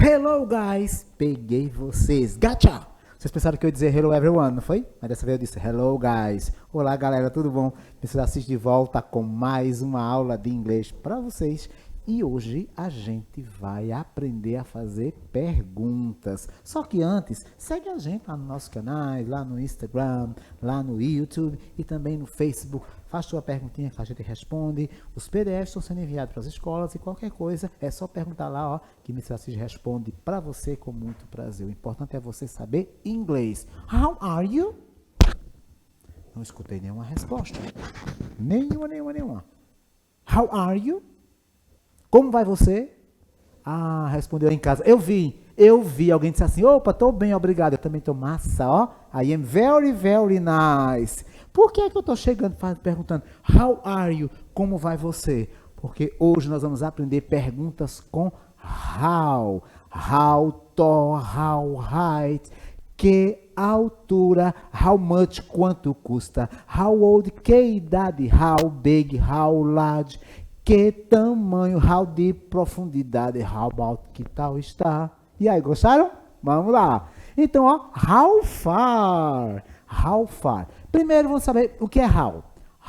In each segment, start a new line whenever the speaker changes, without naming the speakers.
Hello, guys! Peguei vocês. Gotcha! Vocês pensaram que eu ia dizer hello everyone, não foi? Mas dessa vez eu disse hello, guys. Olá, galera, tudo bom? Vocês assistem de volta com mais uma aula de inglês para vocês. E hoje a gente vai aprender a fazer perguntas. Só que antes, segue a gente lá no nosso canal, lá no Instagram, lá no YouTube e também no Facebook. Faz sua perguntinha que a gente responde. Os PDFs estão sendo enviados para as escolas e qualquer coisa é só perguntar lá, ó, que Mr. Assis responde para você com muito prazer. O importante é você saber inglês. How are you? Não escutei nenhuma resposta. Nenhuma. How are you? Como vai você? Ah, respondeu em casa. Eu vi. Alguém disse assim, opa, tô bem, obrigado. Eu também tô massa, ó. I am very, very nice. Por que é que eu tô chegando perguntando, how are you? Como vai você? Porque hoje nós vamos aprender perguntas com how. How tall, how height, que altura, how much, quanto custa, how old, que idade, how big, how large, que tamanho, how deep, profundidade, how about, que tal está? E aí, gostaram? Vamos lá. Então, ó, how far? How far? Primeiro, vamos saber o que é how.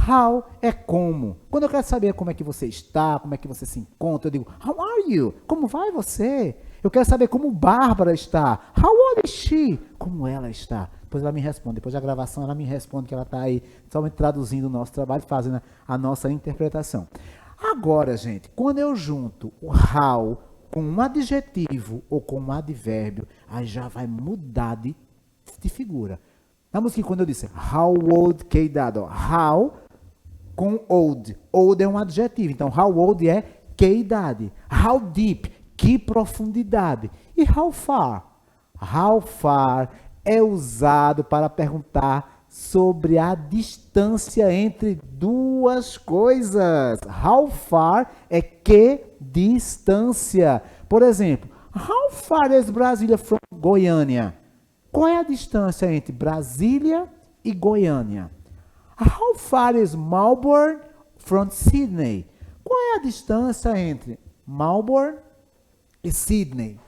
How é como. Quando eu quero saber como é que você está, como é que você se encontra, eu digo, how are you? Como vai você? Eu quero saber como Bárbara está. How old is she? Como ela está? Depois ela me responde. Depois da gravação, ela me responde que ela está aí somente traduzindo o nosso trabalho, fazendo a nossa interpretação. Agora, gente, quando eu junto o how com um adjetivo ou com um advérbio, aí já vai mudar de figura. Na música, quando eu disse how old, que idade, ó, how com old. Old é um adjetivo, então how old é que idade. How deep, que profundidade. E how far? How far é usado para perguntar sobre a distância entre duas coisas. How far é que distância. Por exemplo, how far is Brasília from Goiânia? Qual é a distância entre Brasília e Goiânia? How far is Melbourne from Sydney? Qual é a distância entre Melbourne e Sydney?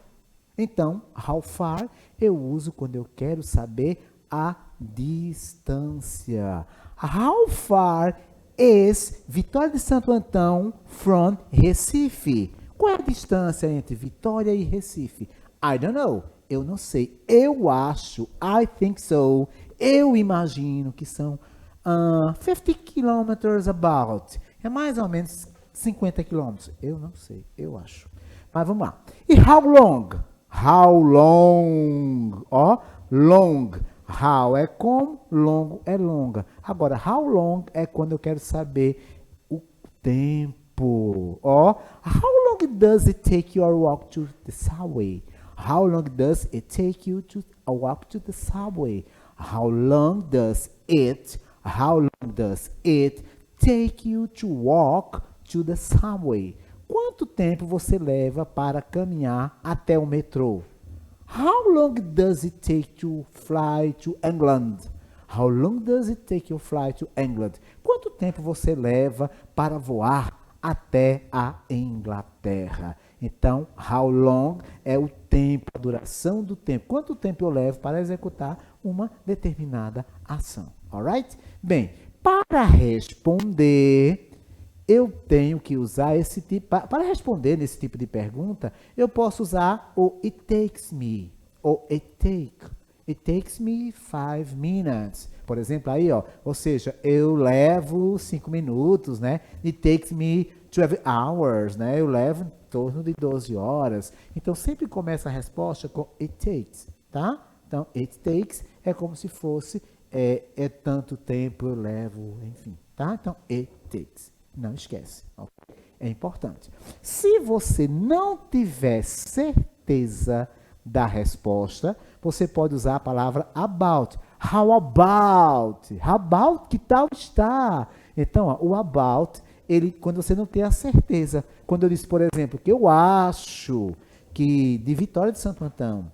Então, how far eu uso quando eu quero saber a distância. How far is Vitória de Santo Antão from Recife? Qual é a distância entre Vitória e Recife? I don't know. Eu não sei. Eu acho. I think so. Eu imagino que são 50 kilometers about. É mais ou menos 50 quilômetros. Eu não sei. Eu acho. Mas vamos lá. E how long? How long? Ó, long. How é como, longo é longa. Agora, how long é quando eu quero saber o tempo. Ó, how long does it take you to walk to the subway? How long does it take you to walk to the subway? How long does it take you to walk to the subway? Quanto tempo você leva para caminhar até o metrô? How long does it take to fly to England? How long does it take you to fly to England? Quanto tempo você leva para voar até a Inglaterra? Então, how long é o tempo, a duração do tempo. Quanto tempo eu levo para executar uma determinada ação? Alright? Bem, para responder, eu tenho que usar esse tipo, para responder nesse tipo de pergunta, eu posso usar o it takes me, ou it takes me 5 minutes. Por exemplo, aí, ó, ou seja, eu levo 5 minutos, né? It takes me 12 hours, né? Eu levo em torno de 12 horas. Então, sempre começa a resposta com it takes, tá? Então, it takes é como se fosse, é tanto tempo eu levo, enfim, tá? Então, it takes. Não esquece, okay? É importante. Se você não tiver certeza da resposta, você pode usar a palavra about. How about? How about? Que tal está? Então, ó, o about, ele, quando você não tem a certeza. Quando eu disse, por exemplo, que eu acho que de Vitória de Santo Antão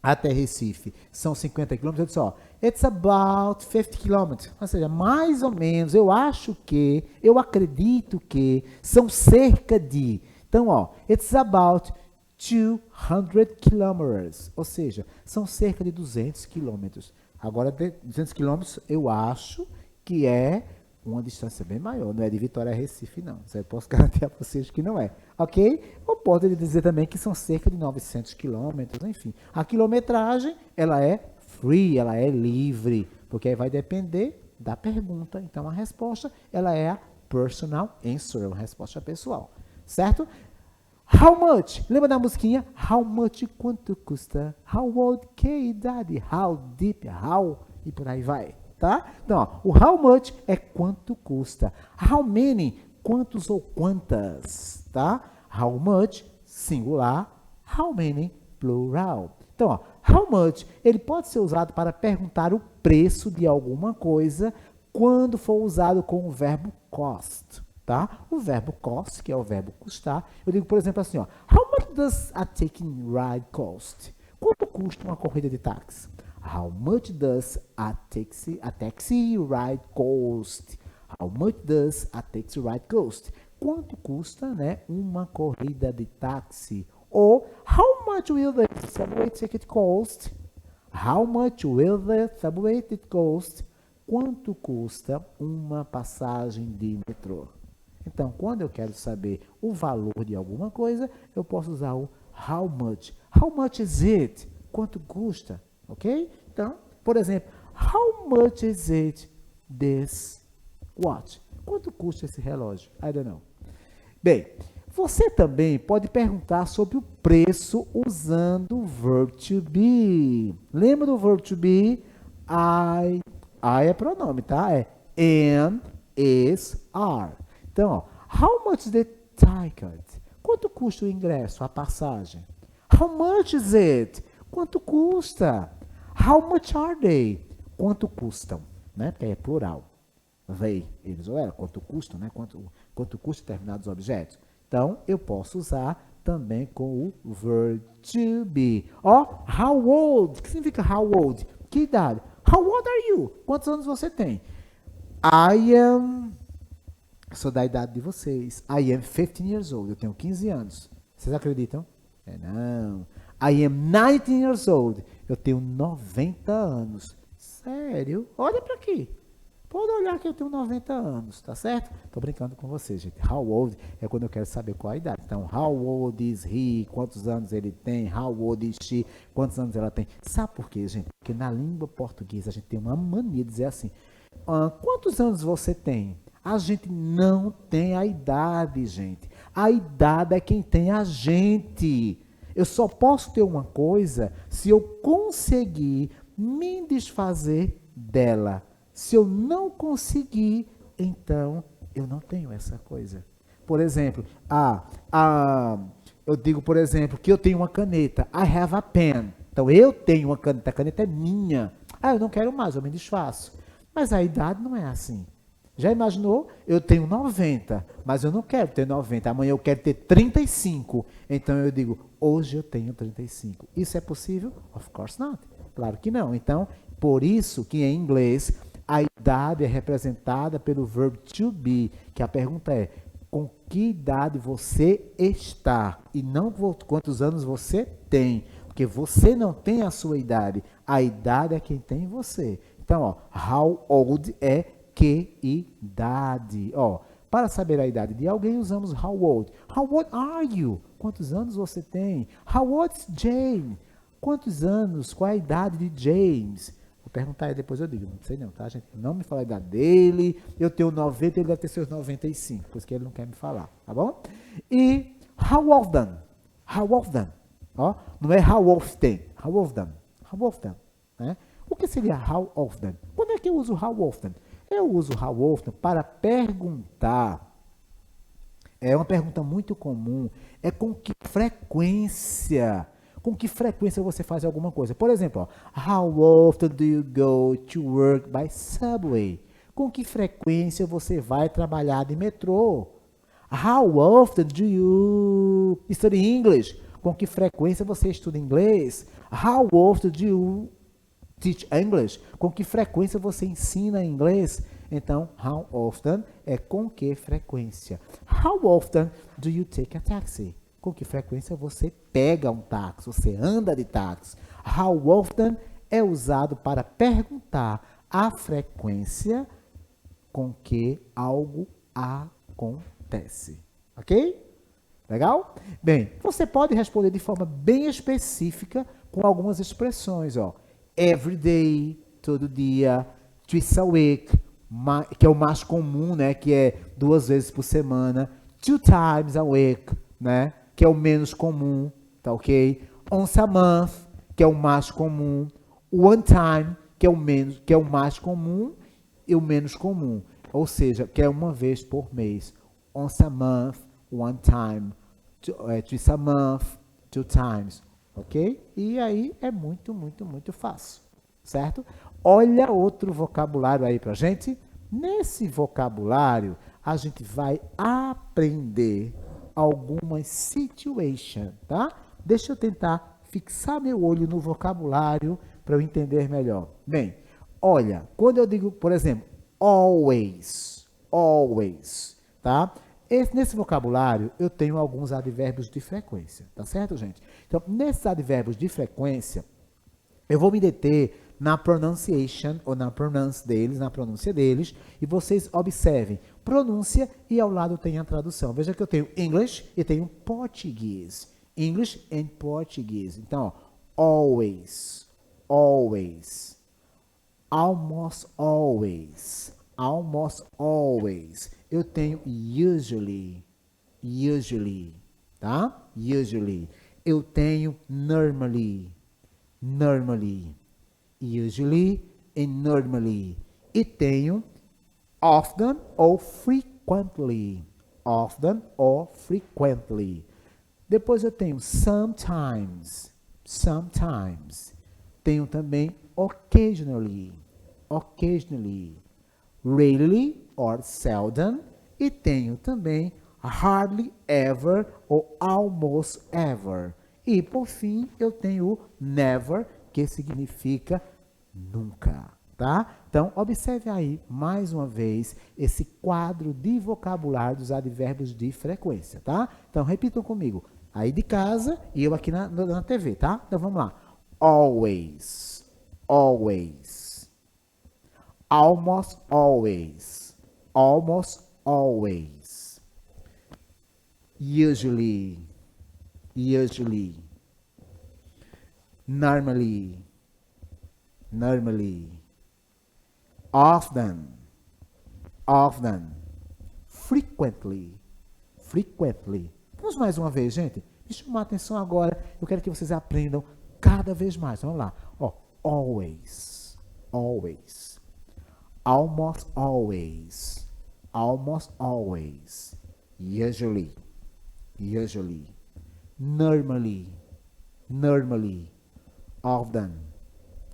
até Recife são 50 quilômetros, eu disse, ó, it's about 50 quilômetros. Ou seja, mais ou menos, eu acho que, eu acredito que são cerca de. Então, ó, it's about 200 kilometers, ou seja, são cerca de 200 quilômetros. Agora, 200 quilômetros eu acho que é uma distância bem maior, não é de Vitória a Recife, não. Isso eu posso garantir a vocês que não é, ok? Ou pode dizer também que são cerca de 900 quilômetros, enfim. A quilometragem, ela é free, ela é livre, porque aí vai depender da pergunta. Então, a resposta, ela é a personal answer, uma resposta pessoal, certo? How much? Lembra da musiquinha? How much? Quanto custa? How old? Que idade? How deep? How? E por aí vai, tá? Então, ó, o how much é quanto custa. How many? Quantos ou quantas, tá? How much? Singular. How many? Plural. Então, ó, how much? Ele pode ser usado para perguntar o preço de alguma coisa quando for usado com o verbo cost. Tá? O verbo cost, que é o verbo custar, eu digo, por exemplo, assim, ó, how much does a taxi ride cost? Quanto custa uma corrida de táxi? How much does a taxi ride cost? How much does a taxi ride cost? Quanto custa, né, uma corrida de táxi? Ou, how much will the subway ticket cost? How much will the subway ticket cost? Quanto custa uma passagem de metrô? Então, quando eu quero saber o valor de alguma coisa, eu posso usar o how much. How much is it? Quanto custa? Ok? Então, por exemplo, how much is it this watch? Quanto custa esse relógio? I don't know. Bem, você também pode perguntar sobre o preço usando o verb to be. Lembra do verb to be? I é pronome, tá? É am, is, are. Então, ó, how much is the ticket? Quanto custa o ingresso, a passagem? How much is it? Quanto custa? How much are they? Quanto custam? Né? Porque é plural. They, eles ou ela, quanto custam, né? Quanto custam determinados objetos. Então, eu posso usar também com o verb to be. Ó, how old? O que significa how old? Que idade? How old are you? Quantos anos você tem? I am... Sou da idade de vocês. I am 15 years old. Eu tenho 15 anos. Vocês acreditam? Não. I am 19 years old. Eu tenho 90 anos. Sério? Olha para aqui. Pode olhar que eu tenho 90 anos, tá certo? Tô brincando com vocês, gente. How old é quando eu quero saber qual a idade. Então, how old is he? Quantos anos ele tem? How old is she? Quantos anos ela tem? Sabe por quê, gente? Porque na língua portuguesa a gente tem uma mania de dizer assim, quantos anos você tem? A gente não tem a idade, gente. A idade é quem tem a gente. Eu só posso ter uma coisa se eu conseguir me desfazer dela. Se eu não conseguir, então eu não tenho essa coisa. Por exemplo, eu digo, por exemplo, que eu tenho uma caneta. I have a pen. Então eu tenho uma caneta, a caneta é minha. Eu não quero mais, eu me desfaço. Mas a idade não é assim. Já imaginou? Eu tenho 90, mas eu não quero ter 90. Amanhã eu quero ter 35. Então eu digo, hoje eu tenho 35. Isso é possível? Of course not. Claro que não. Então, por isso que em inglês a idade é representada pelo verb to be, que a pergunta é, com que idade você está? E não quantos anos você tem. Porque você não tem a sua idade. A idade é quem tem você. Então, ó, how old é que idade. Ó, para saber a idade de alguém, usamos how old. How old are you? Quantos anos você tem? How old is Jane? Quantos anos? Qual é a idade de James? Vou perguntar aí, depois eu digo. Não sei não, tá, gente? Não me fala a idade dele. Eu tenho 90, ele deve ter seus 95, por isso que ele não quer me falar, tá bom? E how often? How often? Ó, não é how often. How often? How often? Né? O que seria how often? Quando é que eu uso how often? Eu uso how often para perguntar. É uma pergunta muito comum. É com que frequência? Com que frequência você faz alguma coisa? Por exemplo, ó, how often do you go to work by subway? Com que frequência você vai trabalhar de metrô? How often do you study English? Com que frequência você estuda inglês? How often do you teach English? Com que frequência você ensina inglês? Então, how often é com que frequência. How often do you take a taxi? com que frequência você pega um táxi, você anda de táxi. How often é usado para perguntar a frequência com que algo acontece. Ok? Legal? Bem, você pode responder de forma bem específica com algumas expressões, ó. Every day, todo dia, twice a week, que é o mais comum, né? Que é 2 vezes por semana. 2 times a week, né? Que é o menos comum, tá ok? Once a month, que é o mais comum. One time, que é o mais comum e o menos comum. Ou seja, que é uma vez por mês. Once a month, one time. Twice a month, 2 times. Ok? E aí é muito, muito, muito fácil. Certo? Olha outro vocabulário aí pra gente. Nesse vocabulário, a gente vai aprender algumas situations, tá? Deixa eu tentar fixar meu olho no vocabulário para eu entender melhor. Bem, olha, quando eu digo, por exemplo, always, always, tá? Nesse vocabulário, eu tenho alguns advérbios de frequência, tá certo, gente? Então, nesses advérbios de frequência, eu vou me deter na pronunciation, ou na pronúncia deles, e vocês observem, pronúncia e ao lado tem a tradução. Veja que eu tenho English e tenho português. English and português. Então, ó, always, always, almost always, almost always. Eu tenho usually, usually, tá? Usually. Eu tenho normally, normally, usually and normally. E tenho often ou frequently, often or frequently. Depois eu tenho sometimes, sometimes. Tenho também occasionally, occasionally, rarely or seldom. E tenho também hardly ever ou almost ever. E, por fim, eu tenho o never, que significa nunca, tá? Então, observe aí, mais uma vez, esse quadro de vocabulário dos advérbios de frequência, tá? Então, repitam comigo. Aí de casa e eu aqui na TV, tá? Então, vamos lá. Always, always, almost always, almost always, usually, usually, normally, normally, often, often, frequently, frequently. Vamos mais uma vez, gente. Me chamar a atenção agora. Eu quero que vocês aprendam cada vez mais. Vamos lá. Ó, always, always, almost always, almost always, usually, usually, normally, normally, often,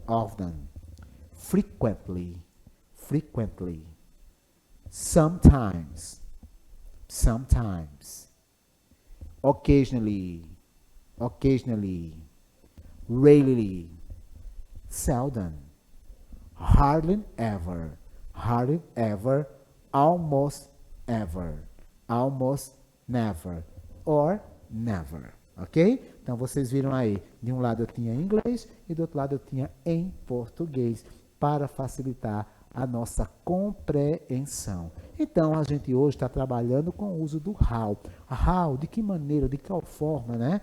often, frequently, frequently, sometimes, sometimes, occasionally, occasionally, rarely, seldom, hardly ever, almost ever, almost never, or never, ok? Então, vocês viram aí, de um lado eu tinha em inglês e do outro lado eu tinha em português, para facilitar a nossa compreensão. Então, a gente hoje está trabalhando com o uso do how. How, de que maneira, de qual forma, né?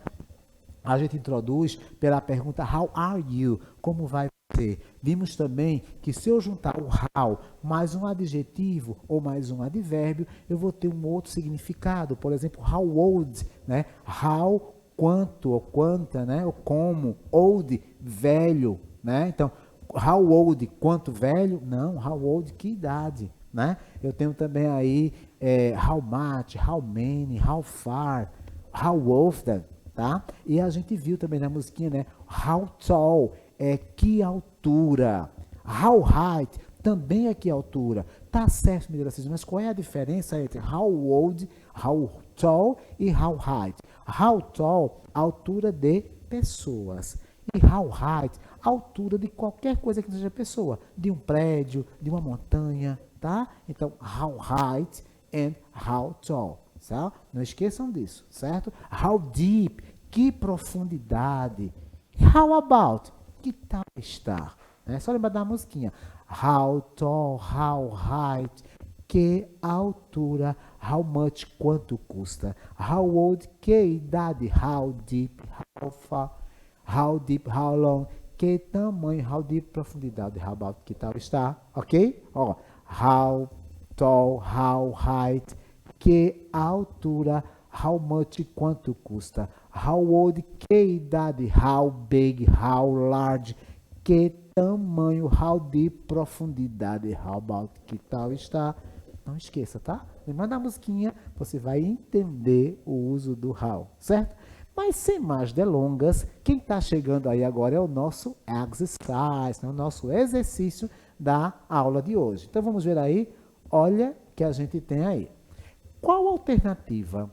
A gente introduz pela pergunta how are you? Como vai você? Vimos também que se eu juntar o how mais um adjetivo ou mais um advérbio, eu vou ter um outro significado. Por exemplo, how old, né? How, quanto ou quanta, né? Ou como, old, velho, né? Então, how old, quanto velho? Não, how old, que idade, né? Eu tenho também aí how much, how many, how far, how often, tá? E a gente viu também na musiquinha, né? How tall, que altura. How height, também é que altura. Tá certo, Miguel, mas qual é a diferença entre how old, how tall e how height? How tall, altura de pessoas. E how height, altura de qualquer coisa que seja pessoa. De um prédio, de uma montanha, tá? Então, how height and how tall. Certo? Não esqueçam disso, certo? How deep, que profundidade. How about, que tal estar? É só lembrar da musiquinha. How tall, how height, que altura, how much, quanto custa. How old, que idade, how deep, how far, how deep, how long, que tamanho, how deep, profundidade, how about, que tal está, ok? Ó, how tall, how height, que altura, how much, quanto custa. How old, que idade, how big, how large, que tamanho, how deep, profundidade, how about, que tal está. Não esqueça, tá? Lembrando da musiquinha, você vai entender o uso do how, certo? Mas sem mais delongas, quem está chegando aí agora é o nosso exercise, né? O nosso exercício da aula de hoje. Então vamos ver aí, olha que a gente tem aí. Qual alternativa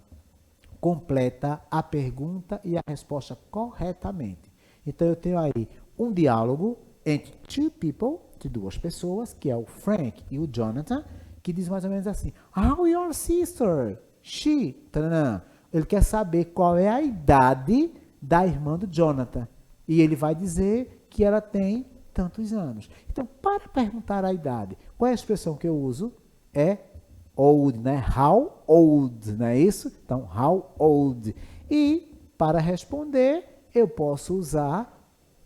completa a pergunta e a resposta corretamente? Então eu tenho aí um diálogo entre two people, de duas pessoas, que é o Frank e o Jonathan, que diz mais ou menos assim: How your sister? She. Taranã. Ele quer saber qual é a idade da irmã do Jonathan. E ele vai dizer que ela tem tantos anos. Então, para perguntar a idade, qual é a expressão que eu uso? É old, né? How old, não é isso? Então, how old. E, para responder, eu posso usar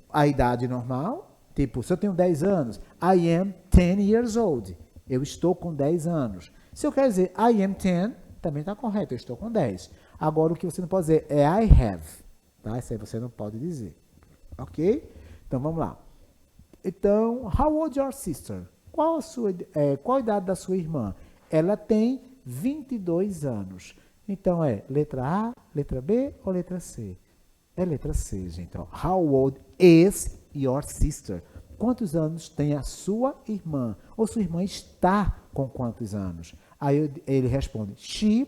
a idade normal. Tipo, se eu tenho 10 anos, I am 10 years old. Eu estou com 10 anos. Se eu quero dizer I am 10, também está correto, eu estou com 10. Agora, o que você não pode dizer é I have. Tá? Isso aí você não pode dizer. Ok? Então, vamos lá. Então, how old is your sister? Qual a idade da sua irmã? Ela tem 22 anos. Então, é letra A, letra B ou letra C? É letra C, gente. Então, how old is your sister? Quantos anos tem a sua irmã? Ou sua irmã está com quantos anos? Aí ele responde, she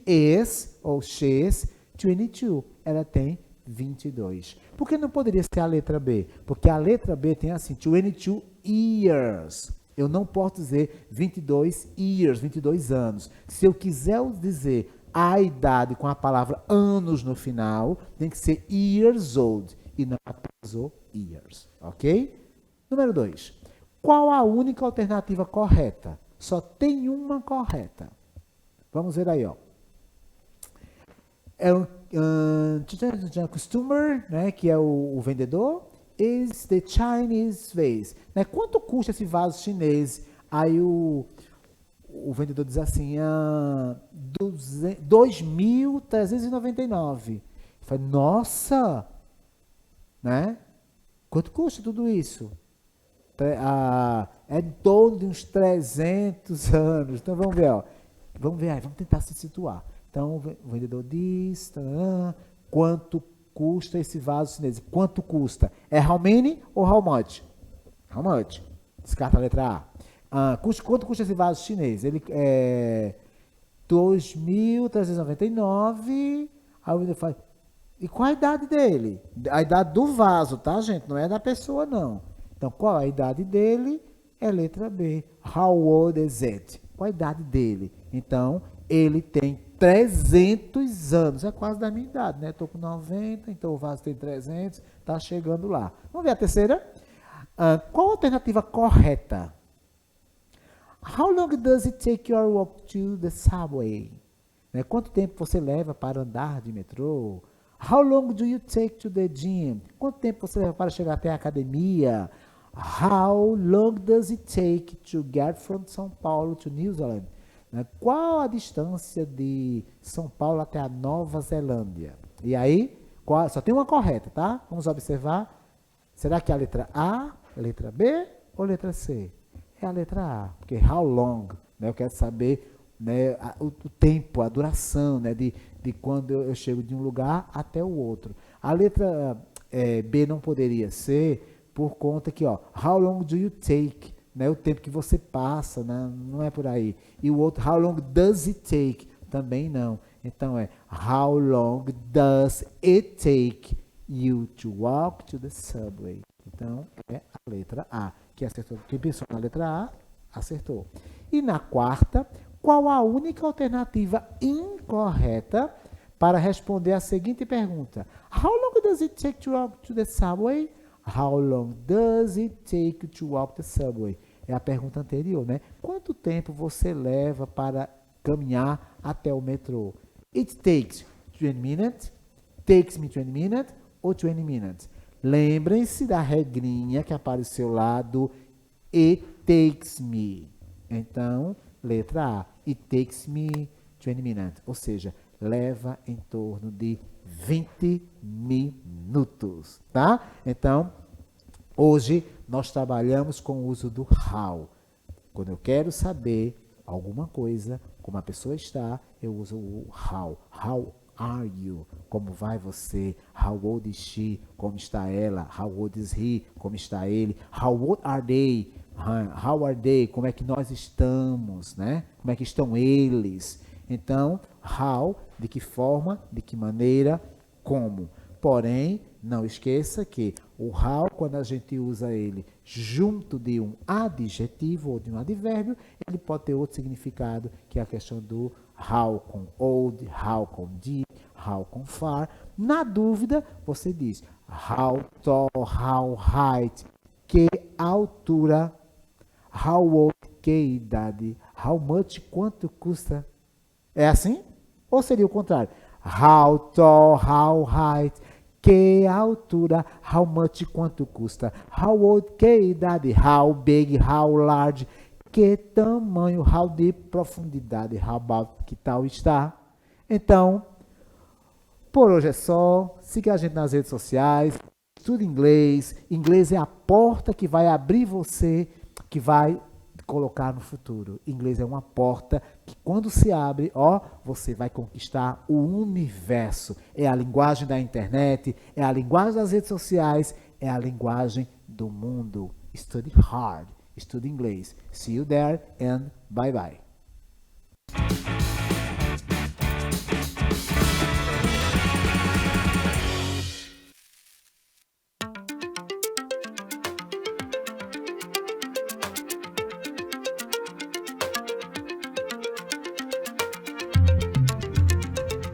is, ou she's 22. Ela tem 22. Por que não poderia ser a letra B? Porque a letra B tem assim, 22 years. Eu não posso dizer 22 years, 22 anos. Se eu quiser dizer a idade com a palavra anos no final, tem que ser years old e não apenas o years, ok? Número 2. Qual a única alternativa correta? Só tem uma correta. Vamos ver aí, ó. É um customer, né, que é o vendedor, is the Chinese vase. Né? Quanto custa esse vaso chinês? Aí o vendedor diz assim, 2.399. Fala, nossa, né? Quanto custa tudo isso? É em torno de uns 300 anos. Então vamos ver, ó. Vamos ver aí, vamos tentar se situar. Então o vendedor diz, quanto custa esse vaso chinês? Quanto custa? É how many ou how much? How much? Descarta a letra A. Quanto custa esse vaso chinês? Ele é 2.399. Aí o vendedor fala, e qual a idade dele? A idade do vaso, tá, gente? Não é da pessoa, não. Então, qual a idade dele? É letra B. How old is it? Qual a idade dele? Então, ele tem 300 anos. É quase da minha idade, né? Estou com 90, então o vaso tem 300, está chegando lá. Vamos ver a terceira? Qual a alternativa correta? How long does it take your walk to the subway? Né? Quanto tempo você leva para andar de metrô? How long do you take to the gym? Quanto tempo você leva para chegar até a academia? How long does it take to get from São Paulo to New Zealand? Né? Qual a distância de São Paulo até a Nova Zelândia? E aí, só tem uma correta, tá? Vamos observar. Será que é a letra A, letra B ou letra C? É a letra A, porque how long, né? Eu quero saber, né, o tempo, a duração, né, de quando eu chego de um lugar até o outro. A letra B não poderia ser por conta que, ó, how long do you take? Né, o tempo que você passa, né, não é por aí. E o outro, how long does it take? Também não. Então é, how long does it take you to walk to the subway? Então é a letra A, que acertou. Quem pensou na letra A, acertou. E na quarta, Qual a única alternativa incorreta para responder a seguinte pergunta? How long does it take to walk to the subway? How long does it take to walk the subway? É a pergunta anterior, né? Quanto tempo você leva para caminhar até o metrô? It takes 20 minutes, takes me 20 minutes ou 20 minutes. Lembrem-se da regrinha que apareceu lá do it takes me. Então, letra A, it takes me 20 minutes, ou seja, leva em torno de 20 minutos, tá? Então, hoje nós trabalhamos com o uso do how. Quando eu quero saber alguma coisa, como a pessoa está, eu uso o how. How are you? Como vai você? How old is she? Como está ela? How old is he? Como está ele? How old are they? How are they? Como é que nós estamos, né? Como é que estão eles? Então, how, de que forma, de que maneira, como. Porém, não esqueça que o how, quando a gente usa ele junto de um adjetivo ou de um advérbio, ele pode ter outro significado, que é a questão do how com old, how com deep, how com far. Na dúvida, você diz how tall, how height, que altura, how old, que idade, how much, quanto custa. É assim? Ou seria o contrário? How tall, how height, que altura, how much, quanto custa, how old, que idade, how big, how large, que tamanho, how deep, profundidade, how about, que tal está. Então, por hoje é só. Siga a gente nas redes sociais, estude inglês. Inglês é a porta que vai abrir você, que vai colocar no futuro. Inglês é uma porta que quando se abre, você vai conquistar o universo. É a linguagem da internet, é a linguagem das redes sociais, é a linguagem do mundo. Study hard, estude inglês. See you there and bye bye.